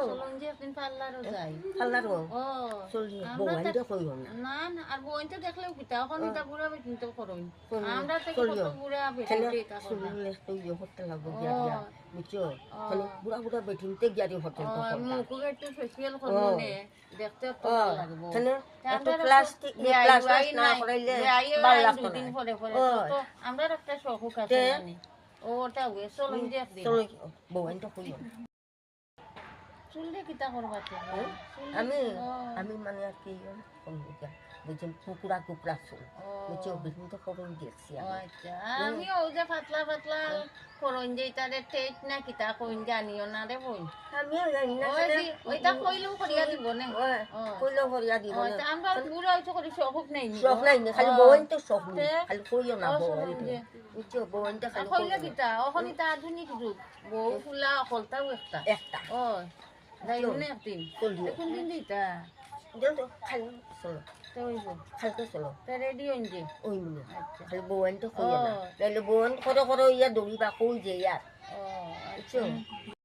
চলুন যে একদিন পার্লারও যাই পাল্লারও ও চলি আমরা বউয়ান তো কইও না না না আর বোনটা দেখলেও কিতা এখন এটা বুড়া বেশি তো করুন করুন। আমরা থেকে করিও। কত বুড়া বেশি তাহলে এটা করলাম চুললে তৈরি করতে লাগবো গিয়া গিয়া বুঝছো তাহলে বুড়া বুড়া বেটিনতে গিয়ারি হোটেল তো করতাম মুখে একটু ফেসিয়াল করবো নে দেখতে তো ভালো লাগবো তাহলে একটু প্লাস্টিক প্লাস্টিক না করাইলে ভালো লাগতো দুদিন না পরে পরে তো আমরা একটা শখ আছে জানি ওটা ওয়ে চলুন যে একদিন চলো বউয়ান তো কইও না চুললে কিতা করবা তুমি আমি আমি মানে আর কি বুঝছেন কুকুরা কুকুরা চুল বুঝছো বেটিন তো করুন দেখছি আমি আচ্ছা আমি ও যে পাতলা পাতলা করুন যে তারে টেট না কিতা কইন জানিও না রে বই আমিও জানি না ওইটা কইলেও করিয়া দিব না কইলেও করিয়া দিব না তা আমরা পুরো হইছে করি শখ নাই নি শখ নাই না খালি বউয়ান তো শখ নেই খালি কইও না বউয়ান বুঝছো বউয়ান তো খালি কইলে কিতা ওখানে তা আধুনিক যুগ বউ ফুলা অকলটাও একটা একটা ও যাইব না একদিন চলিও কোন দিন দিতা দেখো খালি চলো তো হইব খালকে চলো তা রেডি হইন যে ওই মিলে আচ্ছা খালি বউয়ান তো কইও না তাহলে বউয়ান করো করো ইয়া দৌড়িবা কই যে ইয়ার ও বুঝছো